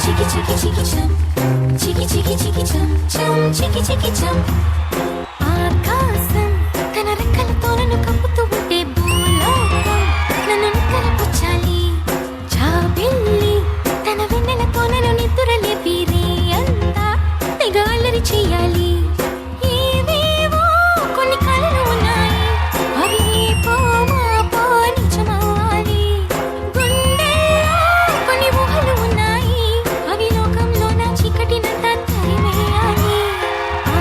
చికి చికి చికి చం చికి చికి చికి చం చం చికి చికి చం ఆకాశం తన రెక్కలతో నన్ను కప్పుతూ ఉంటే భూలోకం నన్ను నిక్కరపుచ్చాలి జాబిల్లి తన వెన్నెలతో నన్ను నిద్రలేపి రే అంతా తెగ అల్లరి చెయ్యాలి ఏవేవో కొన్ని కలలు ఉన్నాయి అవి ఏపో మాపో నిజమవ్వాలి గుండెల్లో కొన్ని ఊహలు ఉన్నాయి అవి లోకంలో నా చీకటినంతా తరిమేయాలి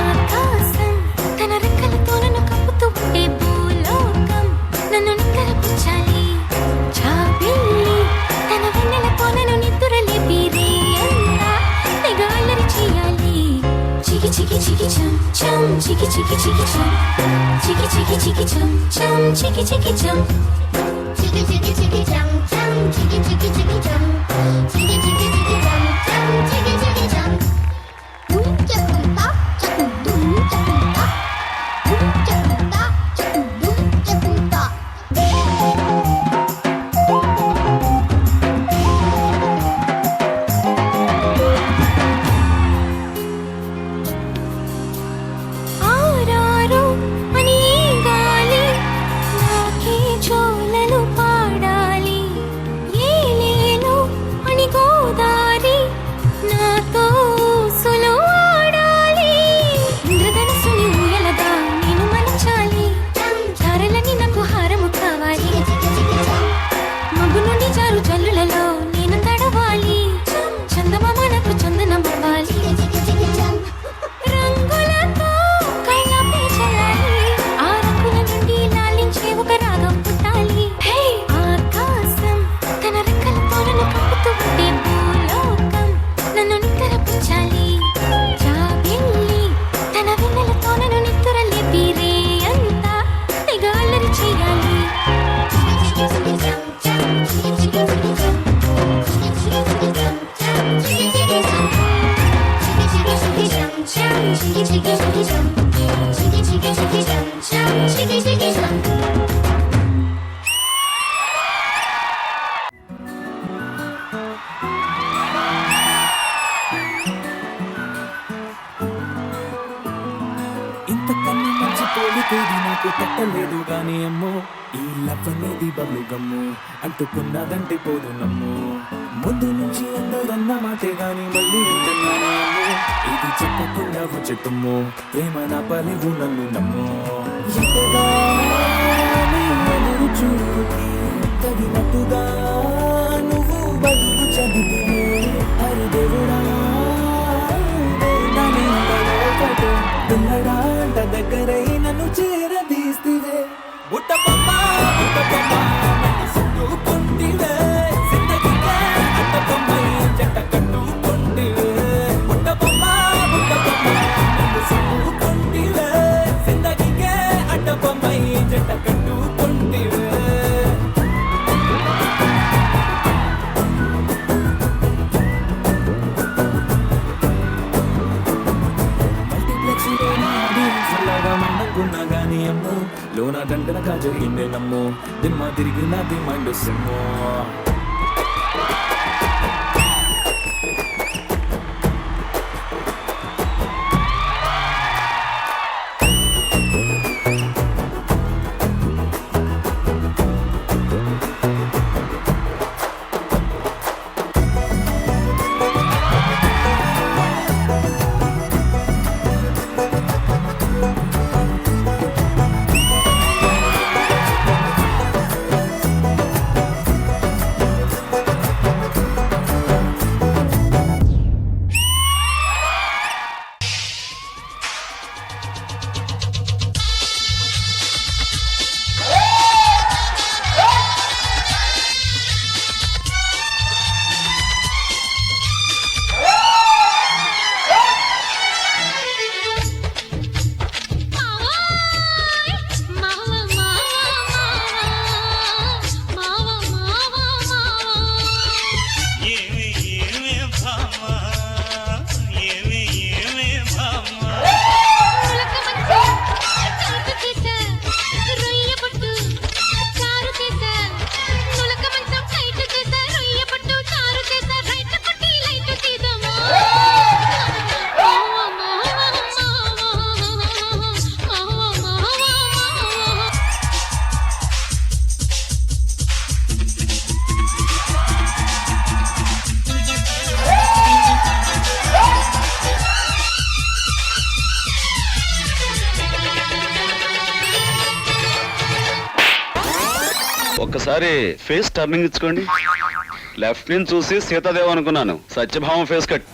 ఆకాశం తన రెక్కలతో నన్ను కప్పుతూ ఉంటే భూలోకం నన్ను నిక్కరపుచ్చాలి జాబిల్లి తన వెన్నెలతో నన్ను నిద్రలేపి రే అంతా తెగ అల్లరి చెయ్యాలి చికి చికి చికి చం చం చికి చికి చికి చం చికి చికి చికి చం చం చికి చికి చం చికి చికి చికి చం చం చికి చికి చికి చం చికి చికి చికి చం చం చికి చికి చం డుమ్ చకుంతా చకు డుమ్ చకుంతా డుమ్ చకుంతా చకు డుమ్ చకుంతా ఆరారు అని గాలి నాకే చోలలు పాడాలి ఏలేలు అని గోదారి నాతో ఊసులు ఆడాలి ఇంద్రధనుసుని ఊయలగా నేను మలచాలి ధారలని నాకు హారము కావాలి మబ్బు నుండి జారు జల్లులలో నేను తడవాలి చందమామ నాకు చందనం అవ్వాలి రంగులతో కళ్ళపై చల్లాలి ఆ రంగుల నుండి లాలించే ఒక రాగం పుట్టాలి హే ఆకాశం తన రెక్కలతో నన్ను కప్పుతూ ఉంటే భూలోకం నన్ను నిక్కరపుచ్చాలి జాబిల్లి తన వెన్నెలతో నన్ను నిద్రలేపి రే అంతా తెగ అల్లరి చెయ్యాలి చికి చికి చం చం చికి చికి చికి చం చికి చికి చికి చం చం చికి చికి చం చికి చికి చికి చం చం చికి చికి చికి చం చికి చికి చికి చం చం చికి చికి చం ఇంతకన్నా మంచి పోలికేది నాకు తట్టలేదు గాని అమ్మో ఈ లవ్ అనేది బబ్లు గమ్ము అంటుకున్నదంటే పోదు నమ్ము ముందు నుంచి అందరన్న మాటే గాని మళ్ళీ అంటున్నానే అమ్మో ఇది చెప్పకుండా వచ్చేతుమ్ము ప్రేమ నా పలివు నన్ను నమ్ము ఎంతగానే ఎదురు చూపుకి తగినట్టుగా నువ్వు బతుకు చదివితే అరి దేవుడా పిల్లడాంట దగ్గరై నన్ను చేరదీస్తివే బుట్టబొమ్మ నన్ను సుట్టుకుంటివే జిందగీకే అట్టబొమ్మై జంట కట్టుకుంటివే బుట్టబొమ్మ నన్ను సుట్టుకుంటివే జిందగీకే అట్టబొమ్మై జంట కట్టుకుంటివే గాని అమ్ము లోన దండనగా జరిగిందే నమ్ము దిమ్మ తిరిగి నా దిమ్మండు సిమ్ము ఒకసారి ఫేస్ టర్నింగ్ ఇచ్చుకోండి. లెఫ్ట్ నుంచి చూసి సీతాదేవ్ అనుకున్నాను, సత్యభామ ఫేస్ కట్.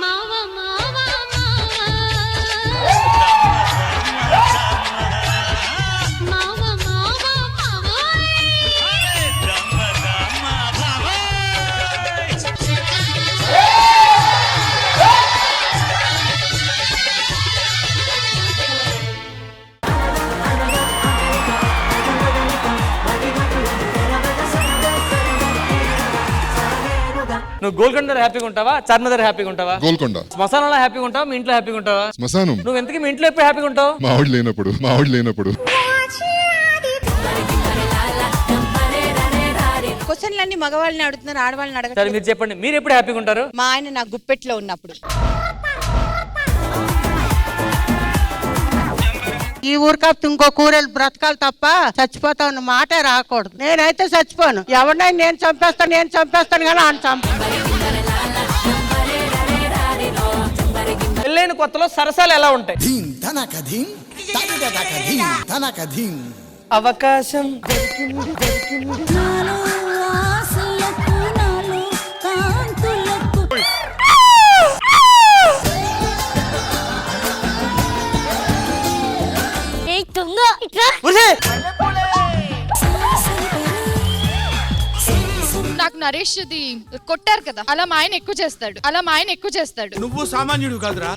మావా మావా మావా మావా నువ్వు గోల్కొండ హ్యాపీగా ఉంటావా, చార్మినార్ హ్యాపీగా ఉంటావా, గోల్కొండ శ్మశానంలో హ్యాపీగా ఉంటావా, మీ ఇంట్లో హ్యాపీగా ఉంటావా? శ్మశానం. నువ్వు ఎంతకీ మీ ఇంట్లో ఎప్పుడు హ్యాపీగా ఉంటావు? మా ఆవిడ లేనప్పుడు క్వశ్చన్లన్నీ మగవాళ్ళని అడుగుతున్నారు, ఆడవాళ్ళని సరే అడగట్లేదు. మీరు చెప్పండి, మీరు ఎప్పుడు హ్యాపీగా ఉంటారు? మా ఆయన నా గుప్పెట్లో ఉన్నప్పుడు. ఈ ఊరు కాపుతే ఇంకో కూరలు బ్రతకాలి తప్ప చచ్చిపోతా ఉన్న మాటే రాకూడదు. నేనైతే చచ్చిపోను. ఎవరినైనా నేను చంపేస్తాను కానీ ఆయన పెళ్ళైన కొత్తలో సరసాలు ఎలా ఉంటాయి? అవకాశం నాలో ఆశలకు నాలో కాంతులకు ఏయ్ దొంగ ఇట్లా నాకు నరేష్ ది కొట్టారు కదా, అలా మా ఆయన ఎక్కువ చేస్తాడు. నువ్వు సామాన్యుడు కాదురా.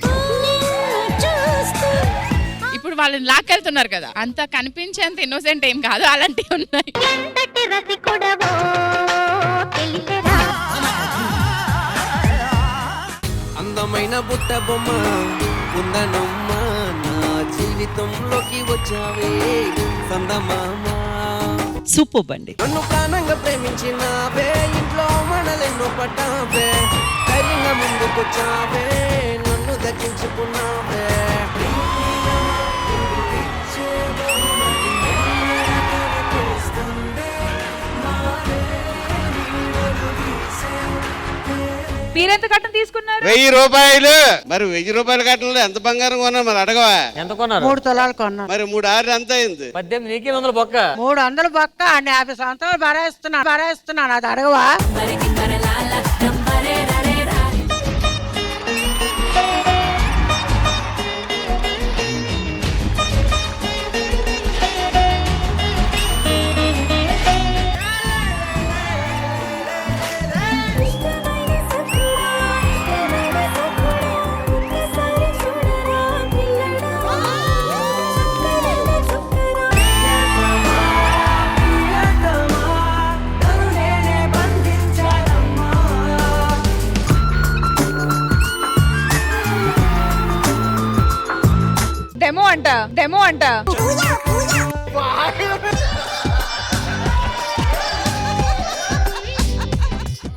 ఇప్పుడు వాళ్ళని లాక్కెళ్తున్నారు కదా, అంత కనిపించేంత ఇన్నోసెంట్ ఏం కాదు, అలాంటివి ఉన్నాయి. అందమైన బుట్ట బొమ్మ కుందనమ్మ, నా జీవితంలోకి వచ్చావే సందమామ. సూపర్ అండి. నన్ను ప్రాణంగా ప్రేమించినావే, ఇంట్లో మనలెన్నో పట్టావే, ధైర్యంగా ముందుకొచ్చావే, నన్ను దక్కించుకున్నావే. మీరెంత కట్టం తీసుకున్నారు? 1000 రూపాయలు. మరి 1000 రూపాయల కట్టంలో ఎంత బంగారం కొన్నా మరి అడగవా? ఎంత కొన్నారు? 3 తులాలు కొన్నాను. మరి 3 ఆరు ఎంత అయింది? 18 నీకే 100 బొక్క. 300 బొక్క అండి. 50 సంవత్సరాలు భరేస్తున్నాను అది అడగవా? డెమో అంట